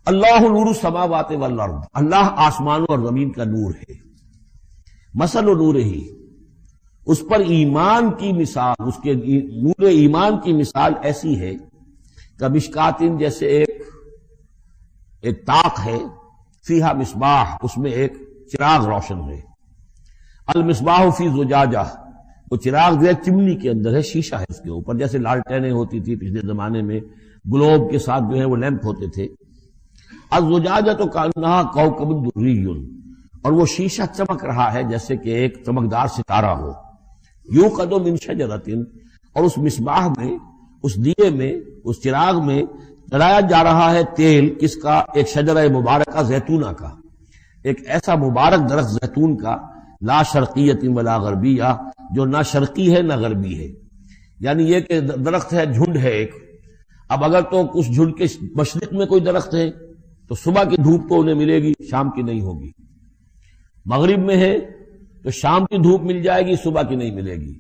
اللہ نور السماوات والارض، اللہ آسمانوں اور زمین کا نور ہے. مثل نور ہی، اس پر ایمان کی مثال، اس کے نور ایمان کی مثال ایسی ہے کمشکاتن، جیسے ایک طاق ہے، فیہا مصباح، اس میں ایک چراغ روشن ہے. المصباح فی زجاجہ، وہ چراغ جو ہے چمنی کے اندر ہے، شیشہ ہے اس کے اوپر، جیسے لالٹینیں ہوتی تھی پچھلے زمانے میں، گلوب کے ساتھ جو ہے وہ لیمپ ہوتے تھے. الزجاجہ تو کانہا کوکب دری، اور وہ شیشہ چمک رہا ہے جیسے کہ ایک چمکدار ستارہ ہو. یوقد من شجرۃ، اور اس مصباح میں، اس دیے میں، اس چراغ میں چلایا جا رہا ہے تیل، کس کا؟ ایک شجرہ مبارکہ زیتونہ کا، ایک ایسا مبارک درخت زیتون کا، لا شرقیت ولا غربیہ، جو نہ شرقی ہے نہ غربی ہے. یعنی یہ کہ درخت ہے، جھنڈ ہے ایک. اب اگر تو اس جھنڈ کے مشرق میں کوئی درخت ہے تو صبح کی دھوپ تو انہیں ملے گی، شام کی نہیں ہوگی. مغرب میں ہے تو شام کی دھوپ مل جائے گی، صبح کی نہیں ملے گی.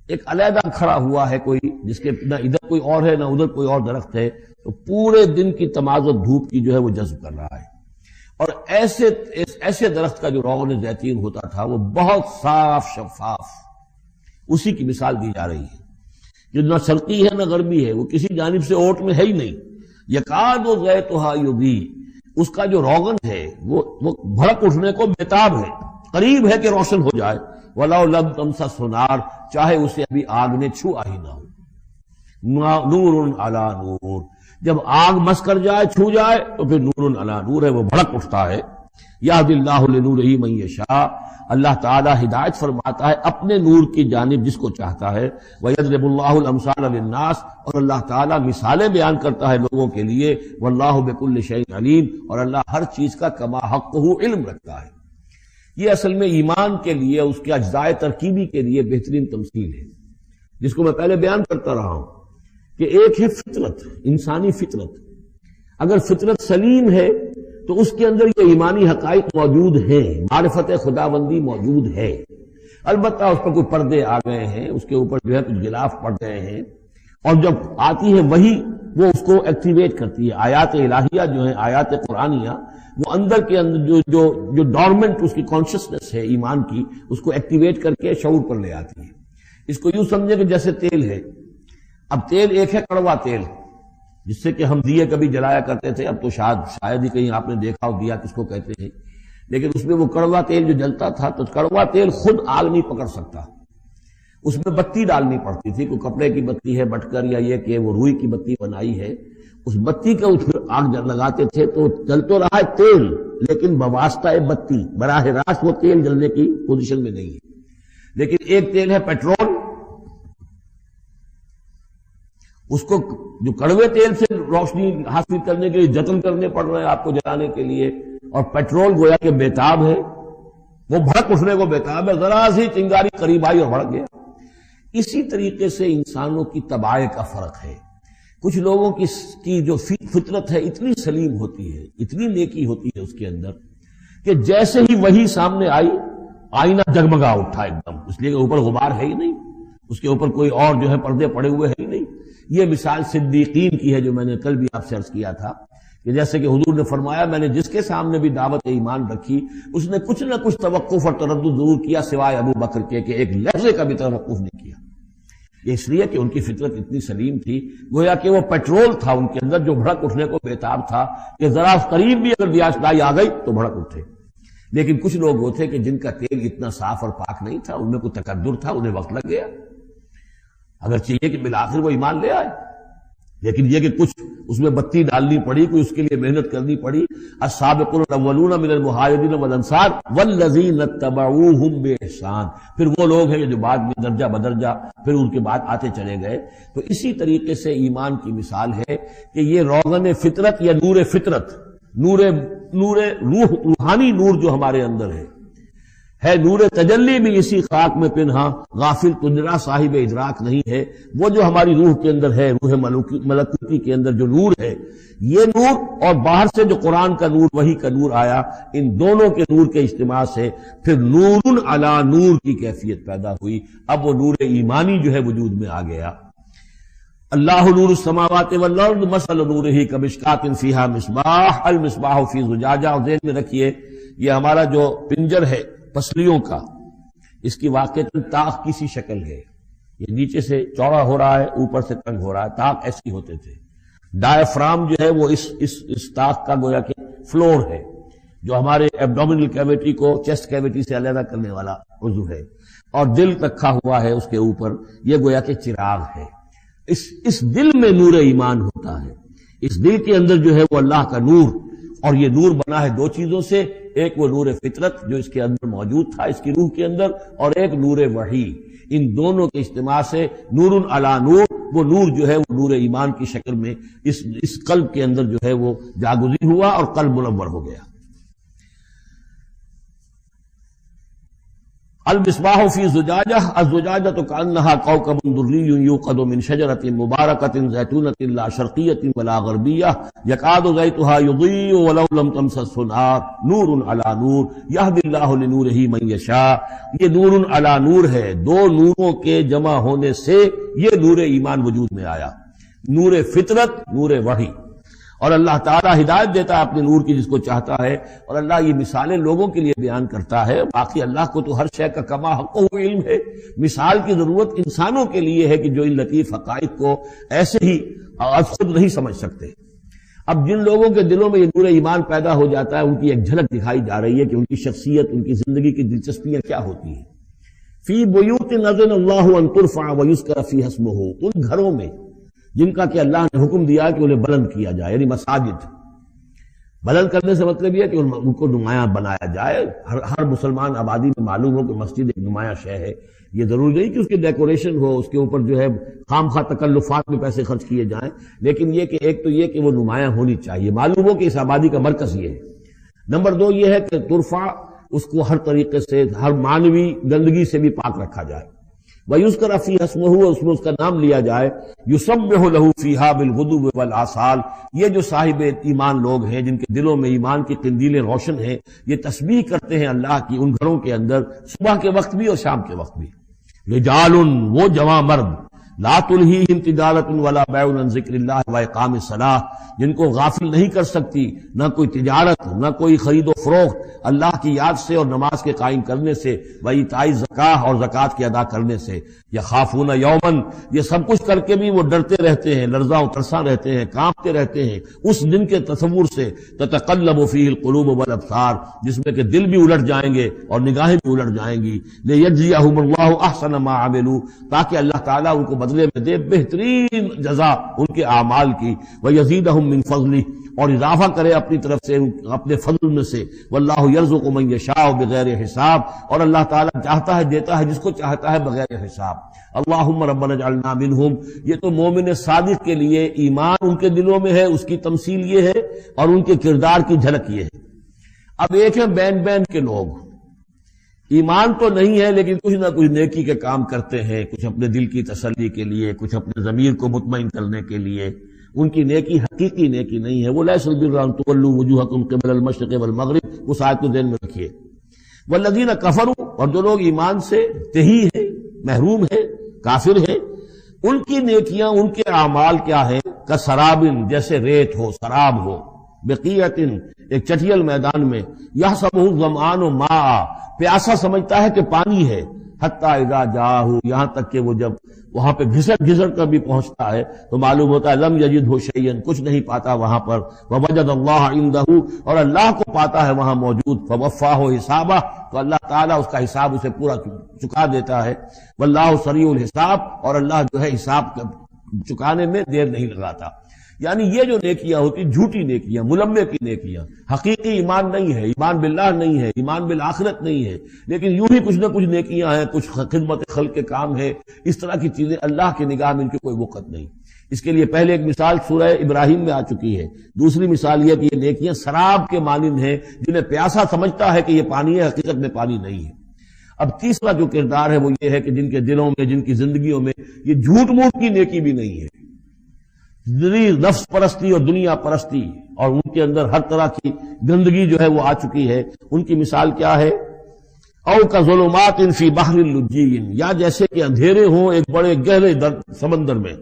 ایک علیحدہ کھڑا ہوا ہے کوئی، جس کے نہ ادھر کوئی اور ہے نہ ادھر کوئی اور درخت ہے، تو پورے دن کی تمازت دھوپ کی جو ہے وہ جذب کر رہا ہے. اور ایسے درخت کا جو روغن زیتون ہوتا تھا وہ بہت صاف شفاف، اسی کی مثال دی جا رہی ہے، جو نہ شرقی ہے نہ غربی ہے، وہ کسی جانب سے اوٹ میں ہے ہی نہیں. یکاد زیتھا یضیء، اس کا جو روغن ہے وہ بھڑک اٹھنے کو بیتاب ہے، قریب ہے کہ روشن ہو جائے. وَلَوْ لَمْ تَمْسَسْهُ نَارٌ، چاہے اسے ابھی آگ نے چھوا ہی نہ ہو. نور علی نور، جب آگ مس کر جائے، چھو جائے، تو پھر نور علی نور ہے، وہ بھڑک اٹھتا ہے. یہدی اللہ لنورہ من یشاء، اللہ تعالی ہدایت فرماتا ہے اپنے نور کی جانب جس کو چاہتا ہے. وَيَضْرِبُ اللَّهُ الْأَمْثَالَ لِلنَّاسِ، اور اللہ تعالی مثالیں بیان کرتا ہے لوگوں کے لیے. وَاللَّهُ بِكُلِّ شَيْءٍ عَلِيمٌ، اور اللہ ہر چیز کا کما حقہ علم رکھتا ہے. یہ اصل میں ایمان کے لیے، اس کے اجزاء ترکیبی کے لیے بہترین تمثیل ہے، جس کو میں پہلے بیان کرتا رہا ہوں کہ ایک ہے فطرت، انسانی فطرت. اگر فطرت سلیم ہے تو اس کے اندر یہ ایمانی حقائق موجود ہیں، معرفت خداوندی موجود ہے. البتہ اس پر کوئی پردے آ گئے ہیں، اس کے اوپر جو ہے کچھ غلاف پڑ گئے ہیں، اور جب آتی ہے وہی وہ اس کو ایکٹیویٹ کرتی ہے. آیات الہیہ جو ہیں، آیات قرآنیہ، وہ اندر کے اندر جو ڈورمنٹ اس کی کانشسنس ہے ایمان کی، اس کو ایکٹیویٹ کر کے شعور پر لے آتی ہے. اس کو یوں سمجھے کہ جیسے تیل ہے. اب تیل ایک ہے کڑوا تیل، جس سے کہ ہم دیے کبھی جلایا کرتے تھے، اب تو شاید ہی کہیں آپ نے دیکھا ہو دیا کس کو کہتے ہیں، لیکن اس میں وہ کڑوا تیل جو جلتا تھا، تو کڑوا تیل خود آگ نہیں پکڑ سکتا، اس میں بتی ڈالنی پڑتی تھی. کوئی کپڑے کی بتی ہے بٹکر، یا یہ کہ وہ روئی کی بتی بنائی ہے، اس بتی کا آگ لگاتے تھے تو جل تو رہا ہے تیل، لیکن بواسطہ بتی، براہ راست وہ تیل جلنے کی پوزیشن میں نہیں ہے. لیکن ایک تیل ہے پیٹرول، اس کو جو کڑوے تیل سے روشنی حاصل کرنے کے لیے جتن کرنے پڑ رہے ہیں آپ کو جلانے کے لیے، اور پیٹرول گویا کہ بیتاب ہے، وہ بھڑک اٹھنے کو بیتاب ہے، ذرا سی چنگاری قریب آئی اور بھڑک گیا. اسی طریقے سے انسانوں کی طباع کا فرق ہے. کچھ لوگوں کی جو فطرت ہے اتنی سلیم ہوتی ہے، اتنی نیکی ہوتی ہے اس کے اندر، کہ جیسے ہی وہی سامنے آئی، آئینہ جگمگا اٹھا ایک دم، اس لیے کہ اوپر غبار ہے ہی نہیں، اس کے اوپر کوئی اور جو ہے پردے پڑے ہوئے ہے ہی نہیں. یہ مثال صدیقین کی ہے، جو میں نے کل بھی آپ سے عرض کیا تھا کہ جیسے کہ حضور نے فرمایا، میں نے جس کے سامنے بھی دعوت ایمان رکھی، اس نے کچھ نہ کچھ توقف اور تردد ضرور کیا، سوائے ابو بکر کے کہ ایک لحظے کا بھی توقف نہیں کیا. یہ اس لیے کہ ان کی فطرت اتنی سلیم تھی، گویا کہ وہ پیٹرول تھا ان کے اندر جو بھڑک اٹھنے کو بیتاب تھا، کہ ذرا قریب بھی اگر دیاشدائی آ گئی تو بھڑک اٹھے. لیکن کچھ لوگ وہ تھے کہ جن کا تیل اتنا صاف اور پاک نہیں تھا، ان میں کوئی تکدر تھا، انہیں وقت لگ گیا، اگر چاہیے کہ بالآخر وہ ایمان لے آئے، لیکن یہ کہ کچھ اس میں بتی ڈالنی پڑی، کوئی اس کے لیے محنت کرنی پڑی. السابقون الاولون من المہاجرین والانصار والذین اتبعوہم بإحسان، پھر وہ لوگ ہیں جو بعد میں درجہ بدرجہ پھر ان کے بعد آتے چلے گئے. تو اسی طریقے سے ایمان کی مثال ہے کہ یہ روغن فطرت یا نور فطرت، نور روح، روحانی نور جو ہمارے اندر ہے نور تجلی بھی اسی خاک میں پنہاں، غافل تجرا صاحب ادراک نہیں ہے. وہ جو ہماری روح کے اندر ہے، روح ملکوتی کے اندر جو نور ہے، یہ نور اور باہر سے جو قرآن کا نور، وحی کا نور آیا، ان دونوں کے نور کے اجتماع سے پھر نور علی نور کی کیفیت پیدا ہوئی. اب وہ نور ایمانی جو ہے وجود میں آ گیا. اللہ نور السماوات والارض مثل نورہ کمشکات فیہا مصباح المصباح فی زجاجہ. اور ذہن میں رکھیے یہ ہمارا جو پنجر ہے پسلیوں کا، اس کی واقعتاً طاق کی سی شکل ہے. یہ نیچے سے چوڑا ہو رہا ہے، اوپر سے تنگ ہو رہا ہے. طاق ایسی ہوتے تھے. ڈائفرام جو ہے وہ اس طاق کا گویا کہ فلور ہے، جو ہمارے ایبڈومینل کیویٹی کو چیسٹ کیویٹی سے علیحدہ کرنے والا عضو ہے. اور دل رکھا ہوا ہے اس کے اوپر، یہ گویا کہ چراغ ہے. اس دل میں نور ایمان ہوتا ہے. اس دل کے اندر جو ہے وہ اللہ کا نور، اور یہ نور بنا ہے دو چیزوں سے. ایک وہ نور فطرت جو اس کے اندر موجود تھا، اس کی روح کے اندر، اور ایک نور وحی. ان دونوں کے اجتماع سے نور علی نور، وہ نور جو ہے وہ نور ایمان کی شکل میں اس قلب کے اندر جو ہے وہ جاگزی ہوا اور قلب منور ہو گیا. المصباح فی زجاجہ، الزجاجہ کأنہا کوکب دری یوقد من شجرۃ مبارکۃ زیتونۃ لا شرقیۃ ولا غربیہ یکاد زیتها یضیء ولو لم تمسسہ نار نور علی نور یہدی اللہ لنورہ من یشاء. یہ نور علی نور ہے. دو نوروں کے جمع ہونے سے یہ نور ایمان وجود میں آیا. نور فطرت، نور وحی. اور اللہ تعالیٰ ہدایت دیتا ہے اپنے نور کی جس کو چاہتا ہے. اور اللہ یہ مثالیں لوگوں کے لیے بیان کرتا ہے. باقی اللہ کو تو ہر شے کا کما حق و علم ہے. مثال کی ضرورت انسانوں کے لیے ہے کہ جو ان لطیف حقائق کو ایسے ہی خود نہیں سمجھ سکتے. اب جن لوگوں کے دلوں میں یہ نور ایمان پیدا ہو جاتا ہے، ان کی ایک جھلک دکھائی جا رہی ہے کہ ان کی شخصیت، ان کی زندگی کی دلچسپیاں کیا ہوتی ہیں. فی بیوت اذن اللہ ان ترفع ویذکر فیہا اسمہ، ان گھروں میں جن کا کہ اللہ نے حکم دیا کہ انہیں بلند کیا جائے، یعنی مساجد. بلند کرنے سے مطلب یہ ہے کہ ان کو نمایاں بنایا جائے. ہر مسلمان آبادی میں معلوم ہو کہ مسجد ایک نمایاں شے ہے. یہ ضروری نہیں کہ اس کی ڈیکوریشن ہو، اس کے اوپر جو ہے خام خواہ تکلفات میں پیسے خرچ کیے جائیں، لیکن یہ کہ ایک تو یہ کہ وہ نمایاں ہونی چاہیے، معلوم ہو کہ اس آبادی کا مرکز یہ ہے. نمبر دو یہ ہے کہ ترفع، اس کو ہر طریقے سے، ہر معنوی گندگی سے بھی پاک رکھا جائے. وَيُذْكَرَ فِيهَا اسْمُهُ، اس میں اس کا نام لیا جائے. يُسَبِّحُ لَهُ فِيهَا بِالْغُدُوِّ وَالْآصَالِ، یہ جو صاحب ایمان لوگ ہیں جن کے دلوں میں ایمان کی قندیلیں روشن ہیں، یہ تسبیح کرتے ہیں اللہ کی ان گھروں کے اندر، صبح کے وقت بھی اور شام کے وقت بھی. رجال، وہ جواں مرد، لا تلہیہم تجارت ولا بیع عن ذکر اللہ واقام الصلاۃ، جن کو غافل نہیں کر سکتی نہ کوئی تجارت، نہ کوئی خرید و فروخت اللہ کی یاد سے اور نماز کے قائم کرنے سے، وایتاء الزکاۃ اور زکوٰۃ کے ادا کرنے سے. یخافون یومن، یہ سب کچھ کر کے بھی وہ ڈرتے رہتے ہیں، لرزاں و ترساں رہتے ہیں، کانپتے رہتے ہیں اس دن کے تصور سے. تتقلب فیہ القلوب والابصار، جس میں کہ دل بھی الٹ جائیں گے اور نگاہیں بھی الٹ جائیں گی. لیجزیہم اللہ احسن ما عملوا، تاکہ اللہ تعالیٰ ان کو بدلے میں دے بہترین جزا ان کے اعمال کی. وَيَزِيدَهُم مِّن فَضْلِهِ، اور اضافہ کرے اپنی طرف سے اپنے فضل میں سے. وَاللَّهُ يَرْزُقُ مَن يَشَاءُ بِغَيْرِ حساب، اور اللہ تعالیٰ چاہتا ہے دیتا ہے جس کو چاہتا ہے بغیر حساب. اللہم ربنا اجعلنا منہم، یہ تو مومن صادق کے لیے ایمان ان کے دلوں میں ہے، اس کی تمثیل یہ ہے، اور ان کے کردار کی جھلک یہ ہے. اب ایک ہے بین بین کے لوگ، ایمان تو نہیں ہے لیکن کچھ نہ کچھ نیکی کے کام کرتے ہیں، کچھ اپنے دل کی تسلی کے لیے، کچھ اپنے ضمیر کو مطمئن کرنے کے لیے. ان کی نیکی حقیقی نیکی نہیں ہے. وہ لیس البر ان تولوا وجوہکم قبل المشرق والمغرب، اس آیت کو ذہن میں رکھیے. والذین کفروا، اور جو لوگ ایمان سے تہی ہے، محروم ہے، کافر ہے، ان کی نیکیاں، ان کے اعمال کیا ہیں؟ کسرابن، جیسے ریت ہو، سراب ہو، بقیعۃ، ایک چٹیل میدان میں، یحسبہ الظمآن ماء، پیاسا سمجھتا ہے کہ پانی ہے، حتی اذا جاءہ، یہاں تک کہ وہ جب وہاں پہ گھسٹ کر بھی پہنچتا ہے تو معلوم ہوتا ہے لم یجدہ شیئا، کچھ نہیں پاتا وہاں پر. ووجد اللہ عندہ، اور اللہ کو پاتا ہے وہاں موجود. فوفاہ حسابہ، تو اللہ تعالیٰ اس کا حساب اسے پورا چکا دیتا ہے. واللہ سریع الحساب، اور اللہ جو ہے حساب چکانے میں دیر نہیں لگاتا. یعنی یہ جو نیکیاں ہوتی جھوٹی نیکیاں، ملمے کی نیکیاں، حقیقی ایمان نہیں ہے، ایمان باللہ نہیں ہے، ایمان بالآخرت نہیں ہے، لیکن یوں ہی کچھ نہ کچھ نیکیاں ہیں، کچھ خدمت خلق کے کام ہے. اس طرح کی چیزیں اللہ کی نگاہ میں ان کی کوئی وقت نہیں. اس کے لیے پہلے ایک مثال سورہ ابراہیم میں آ چکی ہے. دوسری مثال یہ کہ یہ نیکیاں سراب کے مانند ہیں، جنہیں پیاسا سمجھتا ہے کہ یہ پانی ہے، حقیقت میں پانی نہیں ہے. اب تیسرا جو کردار ہے وہ یہ ہے کہ جن کے دلوں میں، جن کی زندگیوں میں یہ جھوٹ موٹ کی نیکی بھی نہیں ہے، نفس پرستی اور دنیا پرستی، اور ان کے اندر ہر طرح کی گندگی جو ہے وہ آ چکی ہے. ان کی مثال کیا ہے؟ او کا ظلمات فی بحر اللجی، یا جیسے کہ اندھیرے ہوں ایک بڑے گہرے سمندر میں.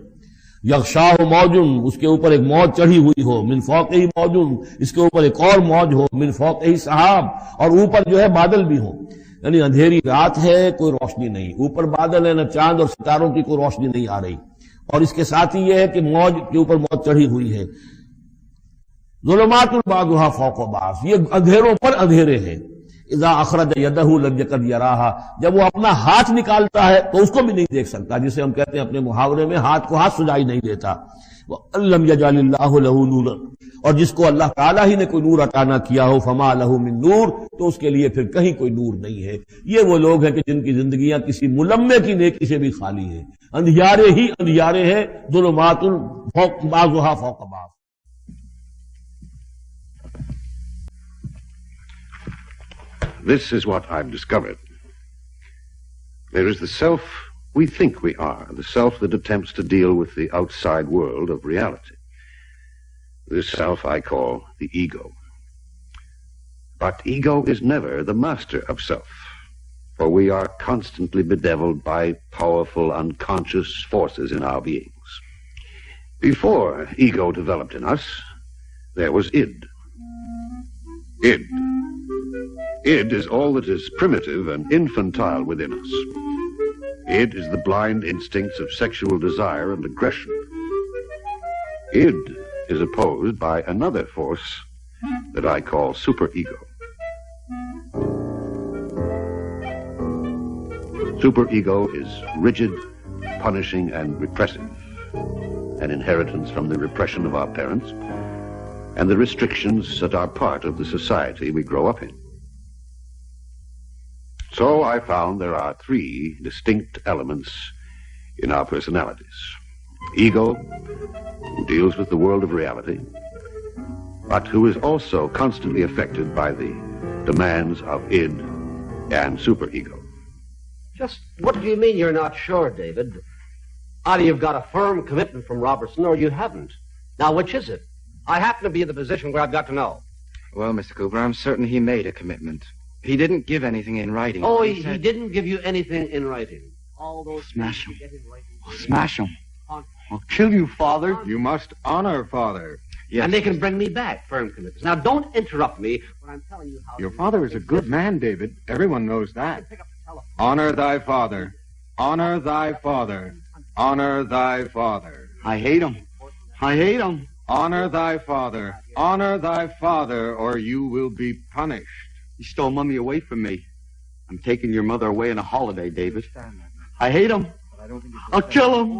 یغشاہ موجن، اس کے اوپر ایک موج چڑھی ہوئی ہو، من فوقہ موجن، اس کے اوپر ایک اور موج ہو، من فوقہ سحاب، اور اوپر جو ہے بادل بھی ہو، یعنی اندھیری رات ہے، کوئی روشنی نہیں، اوپر بادل ہے، نہ چاند اور ستاروں کی کوئی روشنی نہیں آ رہی، اور اس کے ساتھ ہی یہ ہے کہ موج کے اوپر موج چڑھی ہوئی ہے۔ ظلمات بعضها فوق بعض، یہ اندھیروں پر اندھیرے ہیں۔ اذا اخرج یدہ لم یکد یراہا، جب وہ اپنا ہاتھ نکالتا ہے تو اس کو بھی نہیں دیکھ سکتا، جسے ہم کہتے ہیں اپنے محاورے میں ہاتھ کو ہاتھ سجائی نہیں دیتا۔ وَأَلَّمْ يَجْعَلِ اللَّهُ لَهُ نُورًا، اور جس کو اللہ تعالیٰ ہی نے کوئی نور عطا نہ کیا ہو، فما لہ من نور، تو اس کے لیے پھر کہیں کوئی نور نہیں ہے۔ یہ وہ لوگ ہیں کہ جن کی زندگیاں کسی ملمے کی نیکی سے بھی خالی ہیں، اندھیارے ہی اندھیارے ہیں، ظلمات فوق بعضها فوق بعض۔ This is what I've discovered. There is the self we think we are, the self that attempts to deal with the outside world of reality. This self I call the ego. But ego is never the master of self, for we are constantly bedeviled by powerful unconscious forces in our beings. Before ego developed in us, there was id. Id. Id is all that is primitive and infantile within us. Id is the blind instincts of sexual desire and aggression. Id is opposed by another force that I call superego. Superego is rigid, punishing, and repressive, an inheritance from the repression of our parents and the restrictions that are part of the society we grow up in. So I found there are three distinct elements in our personalities. Ego, who deals with the world of reality, but who is also constantly affected by the demands of id and superego. Just what do you mean you're not sure, David? Either you've got a firm commitment from Robertson or you haven't. Now, which is it? I happen to be in the position where I've got to know. Well, Mr. Cooper, I'm certain he made a commitment. He didn't give anything in writing. Oh, he didn't give you anything in writing. All those Smash things him. you get in writing. I'll smash him. I'll kill you, Father. You must honor Father. Yes. And they can bring me back firm commitments. Now, don't interrupt me when I'm telling you how... Your father is a good man, David. Everyone knows that. Pick up the telephone. Honor thy father. Honor thy father. Honor thy father. I hate him. I hate him. Honor thy father. Honor thy father, or you will be punished. He stole Mummy away from me. I'm taking your mother away on a holiday, David. I hate him. I'll kill him.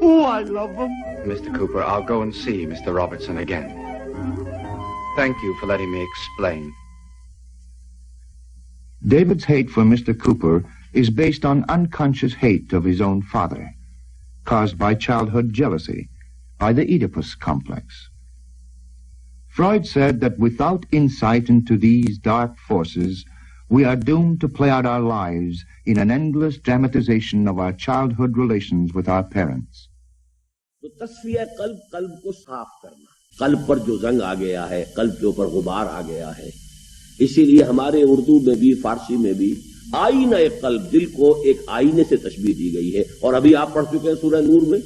Oh, I love him. Mr. Cooper, I'll go and see Mr. Robertson again. Thank you for letting me explain. David's hate for Mr. Cooper is based on unconscious hate of his own father, caused by childhood jealousy, by the Oedipus complex. Freud said that without insight into these dark forces, we are doomed to play out our lives in an endless dramatization of our childhood relations with our parents. تو تصفیہ قلب کو صاف کرنا، قلب پر جو زنگ آ گیا ہے، قلب کے اوپر غبار آ گیا ہے، اسی لیے ہمارے اردو میں بھی فارسی میں بھی آئینہ قلب، دل کو ایک آئینے سے تشبیہ دی گئی ہے، اور ابھی آپ پڑھ چکے ہیں سورہ نور میں،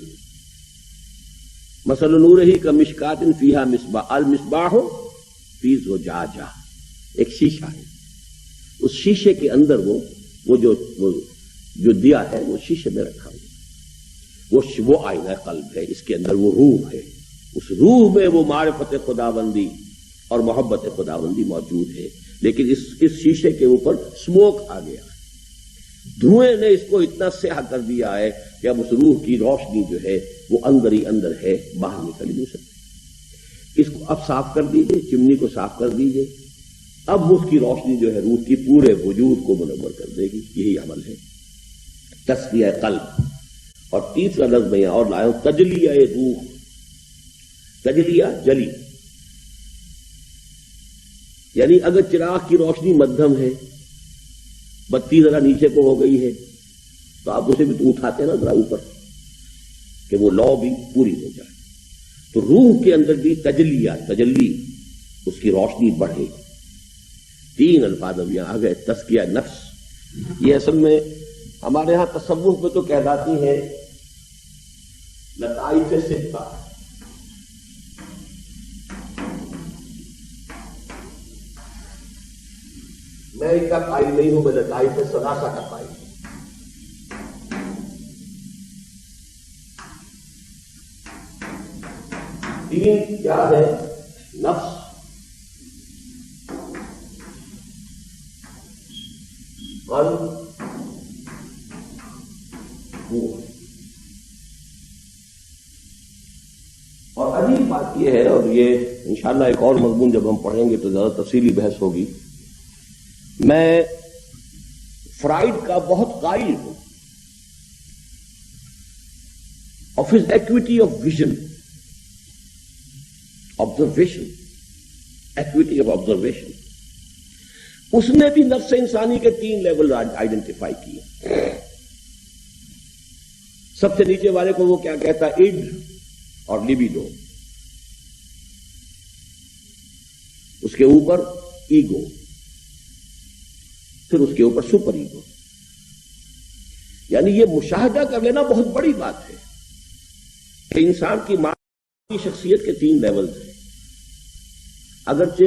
مثل نورہ کمشکات فیہا مصباح، المصباح فی زجاجہ، ایک شیشہ ہے، اس شیشے کے اندر وہ جو دیا ہے وہ شیشے میں رکھا ہوا، وہ آئینہ قلب ہے، اس کے اندر وہ روح ہے، اس روح میں وہ معرفت خداوندی اور محبت خداوندی موجود ہے، لیکن اس شیشے کے اوپر اسموک آ گیا ہے، دھوئیں نے اس کو اتنا سیاہ کر دیا ہے کہ اب اس روح کی روشنی جو ہے وہ اندر ہی اندر ہے، باہر نکل نہیں سکتی۔ اس کو اب صاف کر دیجئے، چمنی کو صاف کر دیجئے، اب اس کی روشنی جو ہے روح کی پورے وجود کو منور کر دے گی۔ یہی عمل ہے تصفیہ قلب۔ اور تیسرا لفظ میں یہاں اور لایا ہوں، تجلیہ روح، تجلیہ جلی، یعنی اگر چراغ کی روشنی مدھم ہے، بتی ذرا نیچے کو ہو گئی ہے، تو آپ اسے بھی تو اٹھاتے نا ذرا اوپر کہ وہ لو بھی پوری ہو جائے، تو روح کے اندر بھی تجلی، اس کی روشنی بڑھے۔ تین الفاظ اب یہاں آ گئے، تزکیہ نفس۔ یہ اصل میں ہمارے ہاں تصوف میں تو کہلاتی ہے لطائف ستہ ہے. میں اس کا قائل نہیں ہوں، میں لطائف ثلاثہ کا قائل ہوں. تین کیا ہے؟ نفس، قلب، روح. اور عجیب بات یہ ہے، اور یہ انشاءاللہ ایک اور مضمون جب ہم پڑھیں گے تو زیادہ تفصیلی بحث ہوگی. میں فرائڈ کا بہت قائل ہوں of his equity of vision, observation, equity of observation. اس نے بھی نفس انسانی کے 3 لیول آئیڈینٹیفائی کیے. سب سے نیچے والے کو وہ کیا کہتا ہے؟ اڈ اور لیبیڈو. اس کے اوپر ایگو، پھر اس کے اوپر سپر ایگو. یعنی یہ مشاہدہ کر لینا بہت بڑی بات ہے کہ انسان کی معنوی شخصیت کے 3 لیولز ہیں. اگرچہ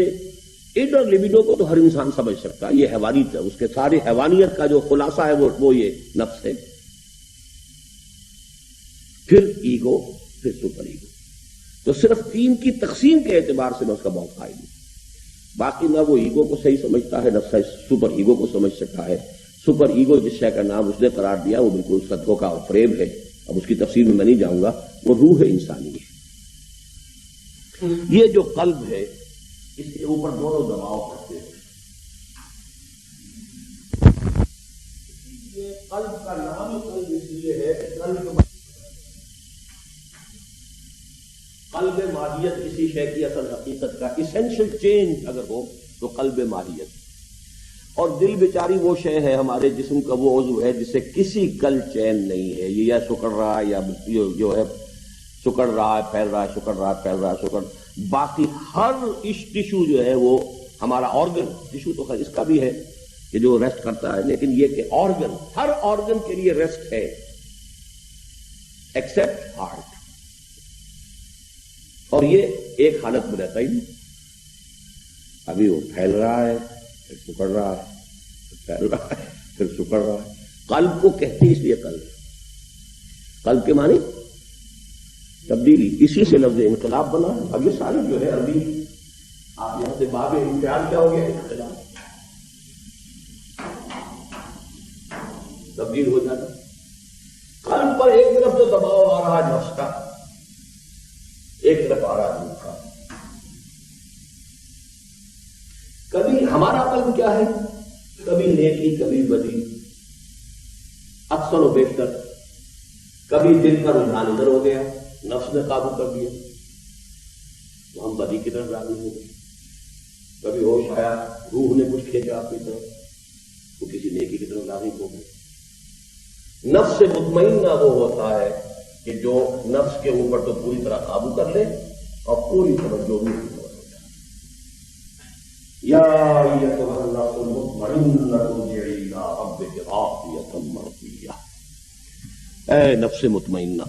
اڈ اور لیبیڈو کو تو ہر انسان سمجھ سکتا ہے، یہ حیوانیت ہے، اس کے سارے حیوانیت کا جو خلاصہ ہے وہ یہ نفس ہے. پھر ایگو، پھر سپر ایگو. تو صرف 3 کی تقسیم کے اعتبار سے میں اس کا بہت قائل ہوں. باقی نہ وہ ایگو کو صحیح سمجھتا ہے، نہ سپر ایگو کو سمجھ سکتا ہے. سپر ایگو جس شے کا نام اس نے قرار دیا وہ بالکل اس کا دھوکہ اور فریب ہے. اب اس کی تفصیل میں نہیں جاؤں گا. وہ روح انسانی ہے. یہ جو قلب ہے اس کے اوپر دونوں دباؤ کرتے ہیں. یہ قلب کا نام قلب اس لیے ہے کہ قلب ماہیت کسی شے کی اصل حقیقت کا اسینشل چینج اگر ہو تو قلب ماہیت. اور دل بیچاری وہ شے ہے ہمارے جسم کا وہ عضو ہے جسے کسی کل چین نہیں ہے. یہ یا سکڑ رہا ہے یا جو ہے سکڑ رہا ہے پھیل رہا ہے، سکڑ رہا ہے پھیل رہا ہے، سکڑ. باقی ہر ٹیشو جو ہے وہ ہمارا آرگن ٹیشو تو خیر اس کا بھی ہے کہ جو ریسٹ کرتا ہے، لیکن یہ کہ آرگن، ہر آرگن کے لیے ریسٹ ہے ایکسپٹ ہارٹ. اور یہ ایک حالت میں رہتا ہی نہیں. ابھی وہ پھیل رہا ہے، پھر سکڑ رہا ہے، پھر پھیل رہا ہے، پھر سکڑ رہا ہے. قلب کو کہتے اس لیے قلب کے معنی تبدیلی، اسی سے لفظ انقلاب بنا. اب یہ ساری جو ہے عربی آپ یہاں سے باب انفعال کیا ہو گیا؟ انقلاب، تبدیل ہو جاتا. قلب پر ایک طرف تو دباؤ آ رہا ہے نفس کا، ایک طرف آ رہا ہے روح کا. کبھی ہمارا قلب کیا ہے؟ کبھی نیکی، کبھی بدی، اکثر و بیشتر. کبھی دل کا رجحان ادھر ہو گیا، نفس نے قابو کر دیا تو ہم بدی کی طرف راغب ہو گئے. کبھی ہوش آیا، روح نے کچھ کھینچا اپنی طرف تو کسی نیکی کی طرف راغب ہو گئے. نفس سے مطمئنہ وہ ہوتا ہے کہ جو نفس کے اوپر تو پوری طرح قابو کر لے اور پوری طرح جو روح کی طرف ہو جائے. یا ایتھا النفس المطمئنہ ارجعی الی ربک راضیۃ مرضیہ. اے نفس مطمئنہ،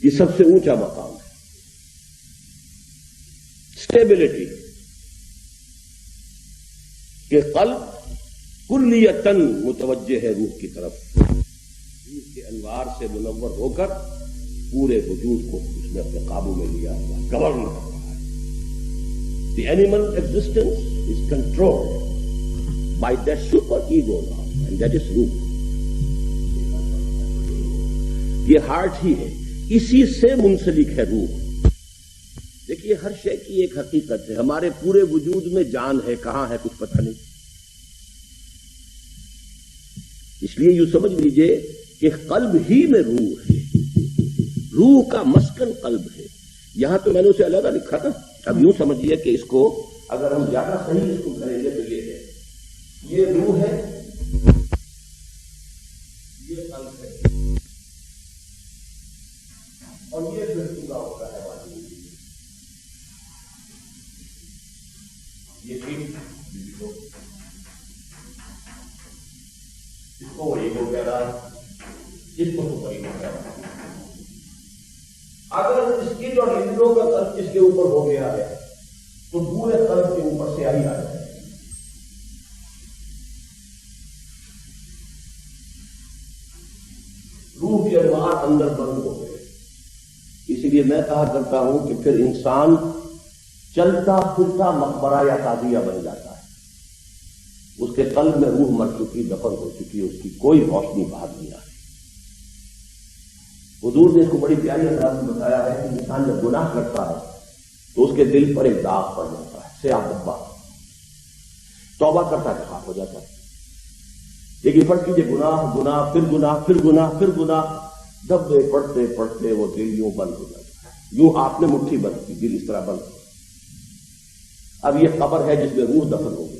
یہ سب سے اونچا مقام ہے. اسٹیبلٹی کہ قلب کلیتاً متوجہ ہے روح کی طرف، روح کے انوار سے منور ہو کر پورے وجود کو اس نے اپنے قابو میں لیا ہوا، گورن کر رہا ہے. دی animal existence is controlled by that super ego نا، اینڈ دیٹ از روح. یہ ہارٹ ہی ہے، اسی سے منسلک ہے روح. دیکھیے ہر شے کی ایک حقیقت ہے. ہمارے پورے وجود میں جان ہے، کہاں ہے کچھ پتہ نہیں. اس لیے یوں سمجھ لیجئے کہ قلب ہی میں روح ہے، روح کا مسکن قلب ہے. یہاں تو میں نے اسے علیحدہ لکھا تھا. اب یوں سمجھیے کہ اس کو اگر ہم زیادہ صحیح اس کو کریں گے تو یہ ہے، یہ روح ہے، یہ قلب ہے، اور یہ پھر پورا ہوتا ہے واجب. یہ ٹھیک اس کو ایگو کہہ رہا ہے، اس کو سپر ایگو کہہ رہا ہے. اگر اسکل اور ہندوؤں کا قلب اس کے اوپر ہو گیا ہے تو پورے قلب کے اوپر سے آئی آ جائے گی. روح کے انوار اندر بند ہو گئے. اسی لیے میں کہا کرتا ہوں کہ پھر انسان چلتا پھرتا مقبرہ یا تعزیہ بن جاتا ہے. اس کے قلب میں روح مر چکی، دفن ہو چکی، اس کی کوئی روشنی باہر نہیں آ رہی. حضور نے اس کو بڑی پیاری انداز میں بتایا ہے کہ انسان جب گناہ کرتا ہے تو اس کے دل پر ایک داغ پڑ جاتا ہے، سیاہ دبا. توبہ کرتا ہے صاف ہو جاتا ہے. لیکن فرض کیجیے گناہ گناہ پھر گناہ پھر گناہ پھر گناہ، دبے پڑتے پڑتے وہ دل یوں بند ہو جاتا ہے. یوں آپ نے مٹھی بند کی، دل اس طرح بند ہو. اب یہ قبر ہے جس میں روح دفن ہو گئی،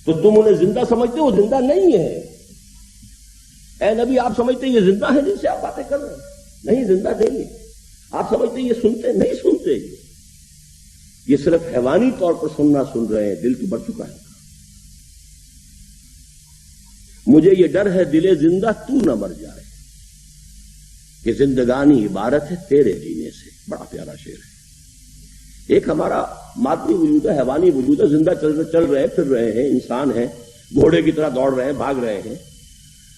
تو تم انہیں زندہ سمجھتے ہو؟ زندہ نہیں ہے. اے نبی، آپ سمجھتے ہیں یہ زندہ ہے جن سے آپ باتیں کر رہے ہیں؟ نہیں، زندہ نہیں ہے. آپ سمجھتے ہیں یہ سنتے؟ نہیں سنتے. یہ صرف حیوانی طور پر سننا سن رہے ہیں، دل تو بڑھ چکا ہے. مجھے یہ ڈر ہے دل زندہ تو نہ مر جائے کہ زندگانی عبارت ہے تیرے جینے سے. بڑا پیارا شعر ہے. ایک ہمارا مادی وجود ہے، حیوانی وجود ہے، زندہ چل رہے پھر رہے ہیں، انسان ہیں، گھوڑے کی طرح دوڑ رہے ہیں، بھاگ رہے ہیں.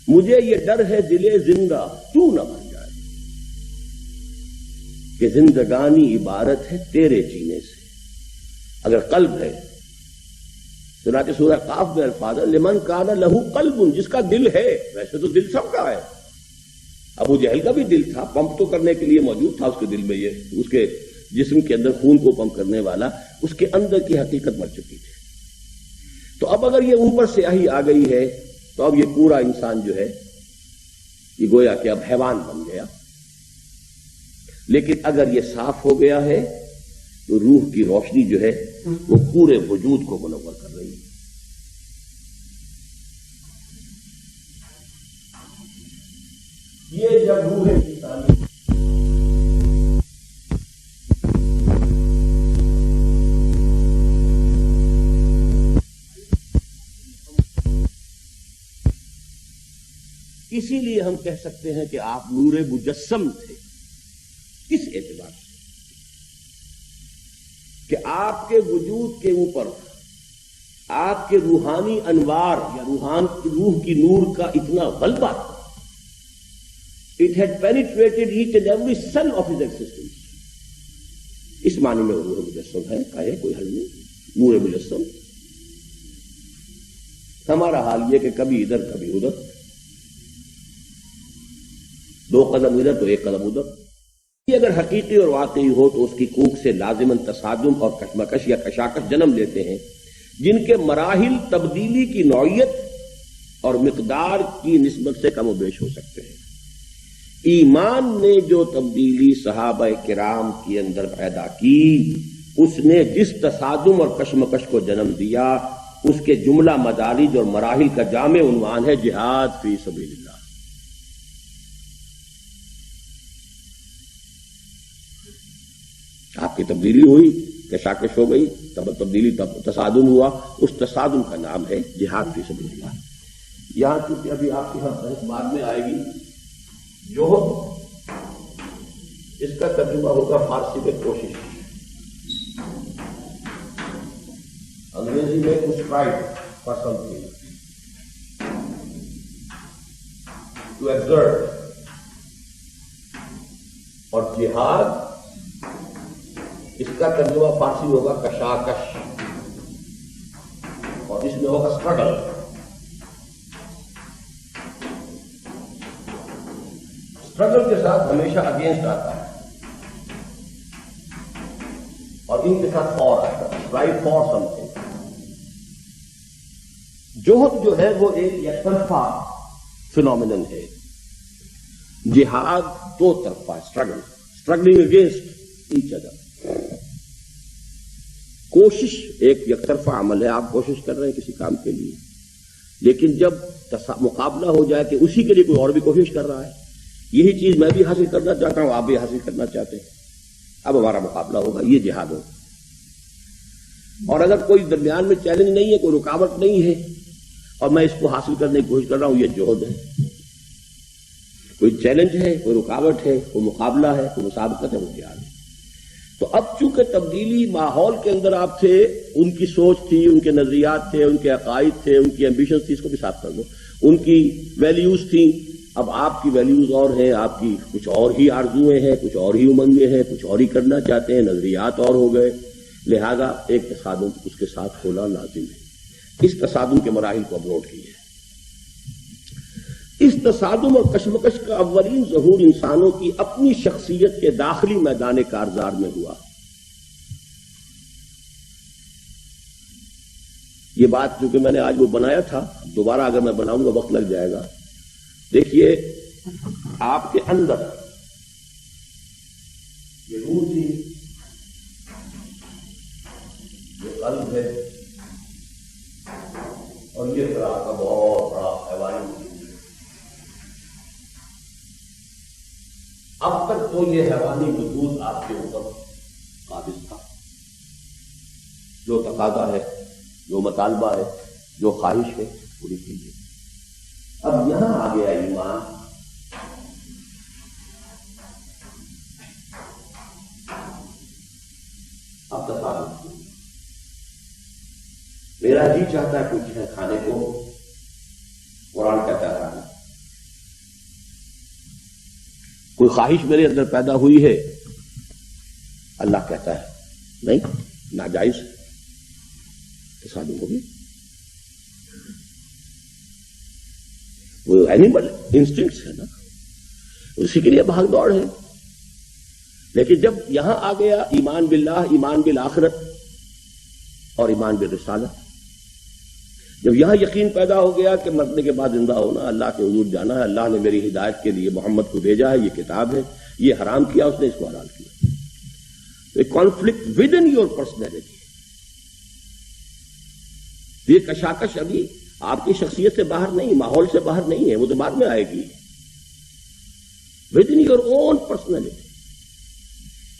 مجھے یہ ڈر ہے دل زندہ تو نہ مر جائے کہ زندگانی عبارت ہے تیرے جینے سے. اگر قلب ہے، چنانچہ سورہ قاف میں الفاظ ہے لمن کان لہو قلب، جس کا دل ہے. ویسے تو دل سب کا ہے. ابو جہل کا بھی دل تھا، پمپ تو کرنے کے لیے موجود تھا اس کے دل میں، یہ اس کے جسم کے اندر خون کو پمپ کرنے والا، اس کے اندر کی حقیقت مر چکی تھی. تو اب اگر یہ اوپر سیاہی آ گئی ہے تو اب یہ پورا انسان جو ہے یہ گویا کہ اب حیوان بن گیا. لیکن اگر یہ صاف ہو گیا ہے تو روح کی روشنی جو ہے وہ پورے وجود کو منور کر رہی ہے. یہ جب روح انسانی اسی لیے ہم کہہ سکتے ہیں کہ آپ نور مجسم تھے. کس اعتبار سے؟ کہ آپ کے وجود کے اوپر آپ کے روحانی انوار یا روح کی نور کا اتنا غلبہ تھا. It had penetrated each and every cell of his existence. اس معنی میں وہ نور مجسم ہے. کہے کوئی حل نہیں. نور مجسم. ہمارا حال یہ کہ کبھی ادھر کبھی ادھر، دو قدم ادھر تو ایک قدم ادھر. یہ اگر حقیقی اور واقعی ہو تو اس کی کوکھ سے لازماً تصادم اور کشمکش یا کشاکش جنم لیتے ہیں، جن کے مراحل تبدیلی کی نوعیت اور مقدار کی نسبت سے کم و بیش ہو سکتے ہیں. ایمان نے جو تبدیلی صحابہ کرام کے اندر پیدا کی، اس نے جس تصادم اور کشمکش کو جنم دیا، اس کے جملہ مدارج اور مراحل کا جامع عنوان ہے جہاد فی سبیل اللہ. آپ کی تبدیلی ہوئی، کشاکش ہو گئی، تبدیلی تصادم ہوا، اس تصادم کا نام ہے جہاد فی سبیل اللہ. یہاں چونکہ ابھی آپ کی بحث بعد میں آئے گی، جو اس کا ترجمہ ہوگا فارسی میں کوشش، انگریزی میں strive for something, to exert, اور جہاد اس کا ترجمہ فارسی ہوگا کشاکش، اور اس میں ہوگا اسٹرگل. اسٹرگل کے ساتھ ہمیشہ اگینسٹ آتا ہے اور ان کے ساتھ فار آتا ہے، اسٹرائیو فار سم تھنگ. جوہد جو ہے وہ ایک یک طرفہ فینومینن ہے. جہاد دو طرفہ، اسٹرگلنگ اگینسٹ ایچ ادر. کوشش ایک یک طرفہ عمل ہے، آپ کوشش کر رہے ہیں کسی کام کے لیے، لیکن جب مقابلہ ہو جائے کہ اسی کے لیے کوئی اور بھی کوشش کر رہا ہے، یہی چیز میں بھی حاصل کرنا چاہتا ہوں، آپ بھی حاصل کرنا چاہتے ہیں، اب ہمارا مقابلہ ہوگا، یہ جہاد ہوگا. اور اگر کوئی درمیان میں چیلنج نہیں ہے، کوئی رکاوٹ نہیں ہے، اور میں اس کو حاصل کرنے کی کوشش کر رہا ہوں، یہ جوہد ہے. کوئی چیلنج ہے، کوئی رکاوٹ ہے، کوئی مقابلہ ہے، کوئی مسابقت ہے، وہ تیار ہے۔ تو اب چونکہ تبدیلی ماحول کے اندر آپ تھے، ان کی سوچ تھی، ان کے نظریات تھے، ان کے عقائد تھے، ان کی ایمبیشنز تھی، اس کو بھی صاف کر دو، ان کی ویلیوز تھیں، اب آپ کی ویلیوز اور ہیں، آپ کی کچھ اور ہی آرزویں ہیں، کچھ اور ہی امنگیں ہیں، کچھ اور ہی کرنا چاہتے ہیں، نظریات اور ہو گئے، لہذا ایک تصادم اس کے ساتھ ہونا لازم ہے۔ اس تصادم کے مراحل کو اب نوٹ کیجیے۔ اس تصادم اور کشمکش کا اولین ظہور انسانوں کی اپنی شخصیت کے داخلی میدان کارزار میں ہوا۔ یہ بات جو کہ میں نے آج وہ بنایا تھا، دوبارہ اگر میں بناؤں گا وقت لگ جائے گا۔ دیکھیے، آپ کے اندر یہ روح تھی، یہ قلب ہے، اور یہ طرح کا بہت بڑا حیوانی وجود۔ اب تک تو یہ حیوانی وجود آپ کے اوپر قابض تھا، جو تقاضا ہے، جو مطالبہ ہے، جو خواہش ہے، پوری کیجیے۔ اب یہاں آ گیا ایمان، اب تصادم، میرا جی چاہتا ہے کچھ ہے کھانے کو، قرآن کہتا ہے کوئی خواہش میرے اندر پیدا ہوئی ہے، اللہ کہتا ہے نہیں، ناجائز، تصادم ہو گیا۔ وہ اینیمل انسٹنکٹس ہے نا، اسی کے لیے بھاگ دوڑ ہے۔ لیکن جب یہاں آ گیا ایمان باللہ، ایمان بالآخرت اور ایمان بالرسالت، جب یہاں یقین پیدا ہو گیا کہ مرنے کے بعد زندہ ہونا، اللہ کے حضور جانا ہے، اللہ نے میری ہدایت کے لیے محمد کو بھیجا ہے، یہ کتاب ہے، یہ حرام کیا، اس نے اس کو حلال کیا، تو ایک conflict with in your personality, یہ کشاکش ابھی آپ کی شخصیت سے باہر نہیں، ماحول سے باہر نہیں ہے، وہ تو بعد میں آئے گی، with in your own personality.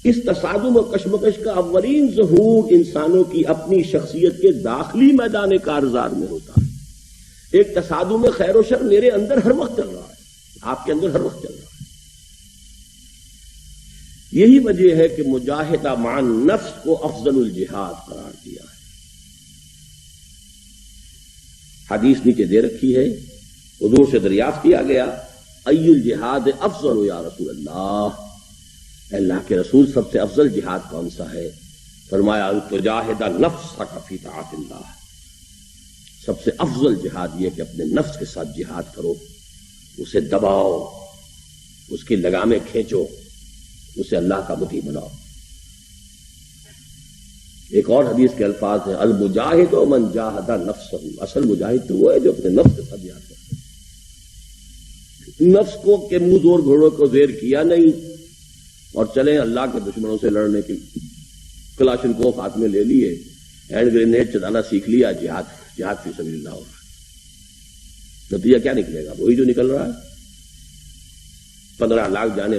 اس تصادم اور کشمکش کا اولین ظہور انسانوں کی اپنی شخصیت کے داخلی میدان کارزار میں ہوتا ہے۔ ایک تصادم میں خیر و شر میرے اندر ہر وقت چل رہا ہے، آپ کے اندر ہر وقت چل رہا ہے۔ یہی وجہ ہے کہ مجاہدہ مع النفس کو افضل الجہاد قرار دیا ہے۔ حدیث نیچے دے رکھی ہے، حضور سے دریافت کیا گیا، ای الجہاد افضل یا رسول اللہ، اللہ کے رسول سب سے افضل جہاد کون سا ہے؟ فرمایا تجاہد نفسک فی طاعت اللہ، سب سے افضل جہاد یہ کہ اپنے نفس کے ساتھ جہاد کرو، اسے دباؤ، اس کی لگامیں کھینچو، اسے اللہ کا مطیع بناؤ۔ ایک اور حدیث کے الفاظ ہیں، المجاہد من جاہد نفسہ، اصل مجاہد تو وہ ہے جو اپنے نفس کے ساتھ جہاد کرتا ہے، نفس کو کہ منہ زور گھوڑوں کو زیر کیا نہیں اور چلیں اللہ کے دشمنوں سے لڑنے کی، کلاشن کوف ہاتھ میں لے لیے، ہینڈ گرینیڈ چلانا سیکھ لیا، جہاد فی سبیل اللہ ہو رہا ہے، نتیجہ کیا نکلے گا؟ وہی جو نکل رہا ہے۔ 15 لاکھ جانیں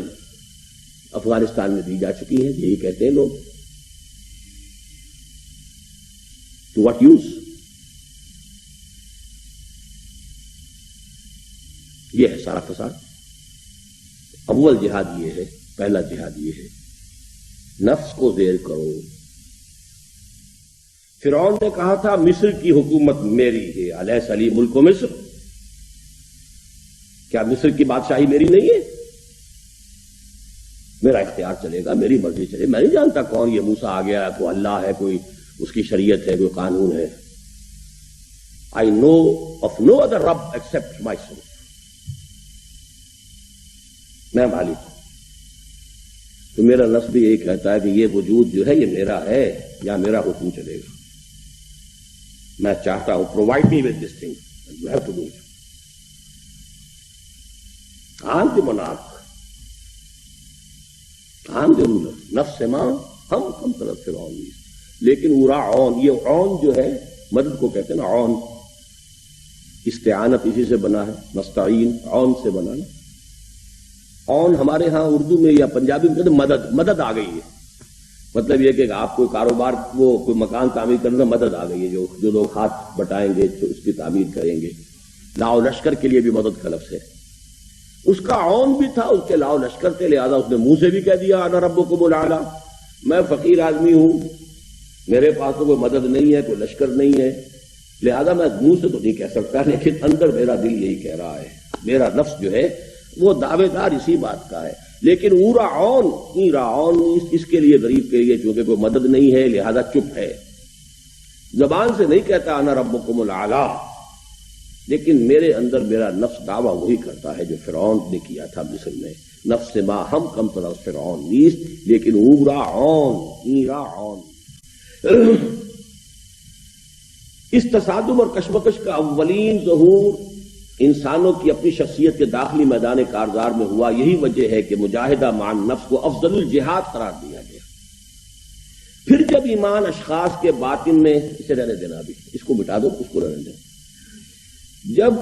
افغانستان میں دی جا چکی ہیں، یہی کہتے ہیں لوگ، ٹو واٹ یوز؟ یہ ہے سارا فساد۔ اول جہاد یہ ہے، پہلا جہاد یہ ہے، نفس کو زیر کرو۔ فرعون نے کہا تھا مصر کی حکومت میری ہے، الیس لی ملک مصر، کیا مصر کی بادشاہی میری نہیں ہے؟ میرا اختیار چلے گا، میری مرضی چلے، میں نہیں جانتا کون یہ موسیٰ آ گیا، کوئی اللہ ہے، کوئی اس کی شریعت ہے، کوئی قانون ہے۔ I know of no other رب except myself، میں مالک ہوں۔ تو میرا نفس بھی یہی کہتا ہے کہ یہ وجود جو ہے یہ میرا ہے، یا میرا حکم چلے گا، میں چاہتا ہوں provide me with this thing and you have to do it۔ I'm the monarch، I'm the ruler، نفس ماں ہم کم طرف فرعون، لیکن وہ عون، یہ عون جو ہے مدد کو کہتے ہیں نا، عون، استعانت اسی سے بنا ہے، مستعین عون سے بنا ہے۔ عون ہمارے ہاں اردو میں یا پنجابی میں کہتے ہیں مدد، مدد آ گئی ہے، مطلب یہ کہ آپ کوئی کاروبار، وہ کوئی مکان تعمیر کرنا، مدد آ گئی ہے، جو لوگ ہاتھ بٹائیں گے تو اس کی تعمیر کریں گے۔ لاؤ لشکر کے لیے بھی مدد کا لفظ ہے، اس کا عون بھی تھا، اس کے لاؤ لشکر تھے، لہذا اس نے منہ سے بھی کہہ دیا انا ربکم الاعلی، میں فقیر آدمی ہوں، میرے پاس تو کوئی مدد نہیں ہے، کوئی لشکر نہیں ہے، لہذا میں منہ سے تو نہیں کہہ سکتا، لیکن اندر میرا دل یہی کہہ رہا ہے، میرا نفس جو ہے وہ دعوے دار اسی بات کا ہے۔ لیکن ایرا اس کے لیے غریب کے لیے چونکہ کوئی مدد نہیں ہے لہذا چپ ہے، زبان سے نہیں کہتا انا ربکم الاعلی، لیکن میرے اندر میرا نفس دعویٰ وہی کرتا ہے جو فرعون نے کیا تھا مصر میں، نفس ما ہم کم طرف فرعون نیست لیکن ایرا اس تصادم اور کشمکش کا اولین ظہور انسانوں کی اپنی شخصیت کے داخلی میدان کارزار میں ہوا، یہی وجہ ہے کہ مجاہدہ مع النفس کو افضل الجہاد قرار دیا گیا۔ پھر جب ایمان اشخاص کے باطن میں، اسے رہنے دینا، ابھی اس کو مٹا دو، اس کو رہنے دو، جب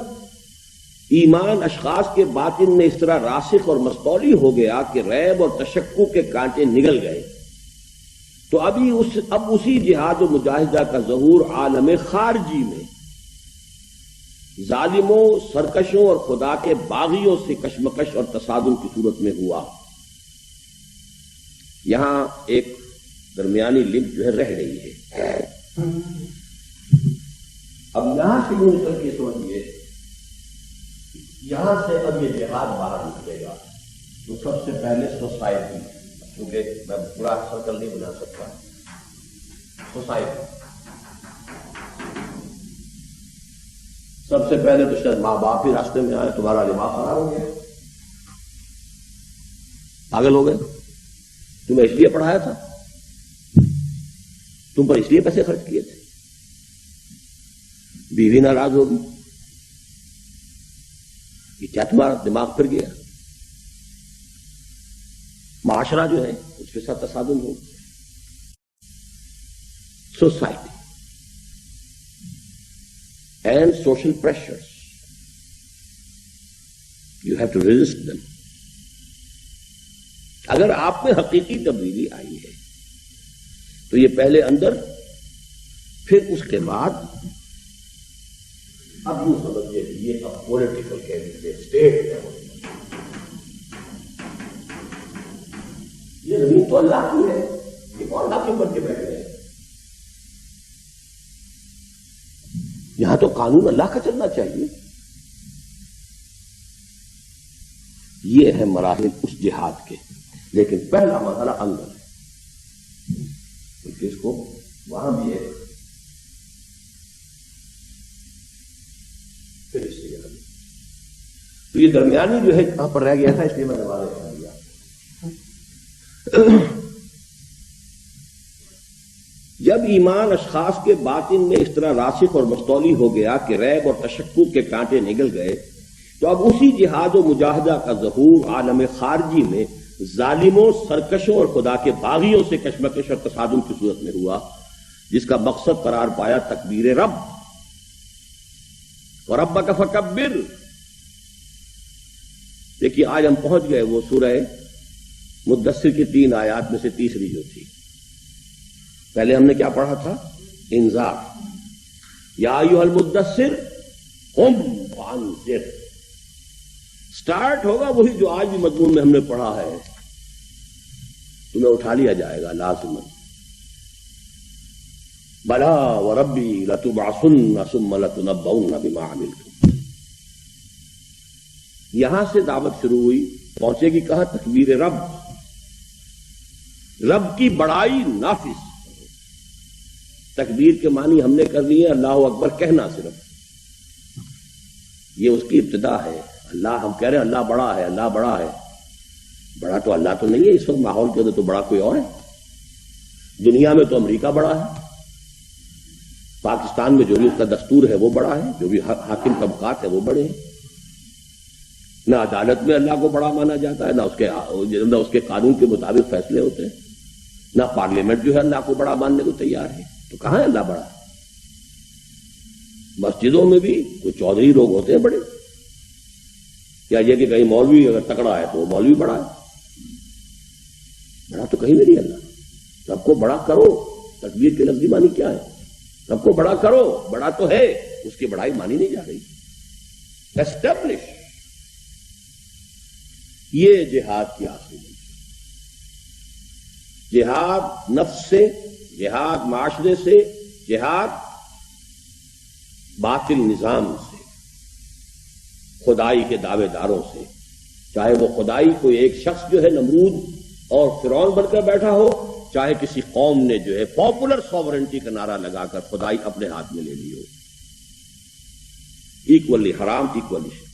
ایمان اشخاص کے باطن میں اس طرح راسخ اور مستولی ہو گیا کہ ریب اور تشکک کے کانٹے نگل گئے، تو اب اسی جہاد و مجاہدہ کا ظہور عالم خارجی میں ظالموں، سرکشوں اور خدا کے باغیوں سے کشمکش اور تصادم کی صورت میں ہوا۔ یہاں ایک درمیانی لنک جو ہے رہ گئی ہے، اب یہاں سے یوں نکل کے سمجھیے، یہاں سے اب یہ جہاد باہر نکلے گا تو سب سے پہلے سوسائٹی، کیونکہ میں پورا سرکل نہیں بنا سکتا، سوسائٹی سب سے پہلے تو شاید ماں باپ ہی راستے میں آئے، تمہارا دماغ خراب ہو گیا، پاگل ہو گئے، تمہیں اس لیے پڑھایا تھا، تم پر اس لیے پیسے خرچ کیے تھے، بیوی ناراض ہوگی، یہ کیا تمہارا دماغ پھر گیا، معاشرہ جو ہے اس کے ساتھ تصادم ہو، society and social pressures. You have to resist them. اگر آپ میں حقیقی تبدیلی آئی ہے تو یہ پہلے اندر، پھر اس کے بعد اب یوں سمجھیے کہ یہ اب پولیٹیکل کیریئر اسٹیٹ ہے، یہ زمین تو اللہ کی ہے، یہ کون اللہ کے بن کے بیٹھ گئے، یہاں تو قانون اللہ کا چلنا چاہیے۔ یہ ہے مراحل اس جہاد کے، لیکن پہلا مرحلہ اندر ہے، کیونکہ اس کو وہاں بھی ہے، پھر اس لیے تو یہ درمیانی جو ہے کہاں پر رہ گیا تھا، اس لیے میں نے واضح کر دیا۔ جب ایمان اشخاص کے باطن میں اس طرح راسخ اور مستولی ہو گیا کہ ریب اور تشکک کے کانٹے نگل گئے، تو اب اسی جہاد و مجاہدہ کا ظہور عالم خارجی میں ظالموں، سرکشوں اور خدا کے باغیوں سے کشمکش اور تصادم کی صورت میں ہوا، جس کا مقصد قرار پایا تکبیر رب، وَرَبَّكَ فَكَبِّرْ۔ دیکھیے آج ہم پہنچ گئے وہ سورہ مدثر کی 3 آیات میں سے تیسری جو تھی۔ پہلے ہم نے کیا پڑھا تھا؟ انذار، یا ایھا المدثر قم فانذر، سٹارٹ ہوگا وہی جو آج بھی مضمون میں ہم نے پڑھا ہے، تمہیں اٹھا لیا جائے گا لازماً، بلا وربی لتبعثن ثم لتنبؤن بما عملتم۔ یہاں سے دعوت شروع ہوئی، پہنچے گی کہاں؟ تکبیر رب، رب کی بڑائی نافذ۔ تکبیر کے معنی ہم نے کر لیے اللہ اکبر کہنا، صرف یہ اس کی ابتدا ہے۔ اللہ، ہم کہہ رہے ہیں اللہ بڑا ہے، اللہ بڑا ہے، بڑا تو اللہ تو نہیں ہے اس وقت ماحول کے اندر، تو بڑا کوئی اور ہے۔ دنیا میں تو امریکہ بڑا ہے، پاکستان میں جو بھی اس کا دستور ہے وہ بڑا ہے، جو بھی حاکم طبقات ہیں وہ بڑے ہیں۔ نہ عدالت میں اللہ کو بڑا مانا جاتا ہے، نہ اس کے قانون کے مطابق فیصلے ہوتے ہیں، نہ پارلیمنٹ جو ہے اللہ کو بڑا ماننے کو تیار ہے۔ تو کہاں ہے اللہ بڑا؟ مسجدوں میں بھی کوئی چودھری لوگ ہوتے ہیں بڑے، یا یہ کہ کہیں مولوی اگر تکڑا ہے تو وہ مولوی بڑا ہے، بڑا تو کہیں نہیں اللہ۔ رب کو بڑا کرو، تکبیر کے لفظی معنی کیا ہے؟ رب کو بڑا کرو، بڑا تو ہے، اس کی بڑائی مانی نہیں جا رہی۔ اسٹیبلش یہ جہاد کی آخری منزل۔ جہاد نفس سے، جہاد معاشرے سے، جہاد باطل نظام سے، خدائی کے دعوے داروں سے، چاہے وہ خدائی کوئی ایک شخص جو ہے نمرود اور فرعون بن کر بیٹھا ہو، چاہے کسی قوم نے جو ہے پاپولر سوورنٹی کا نعرہ لگا کر خدائی اپنے ہاتھ میں لے لی ہو۔ ایکولی حرام، ایکولی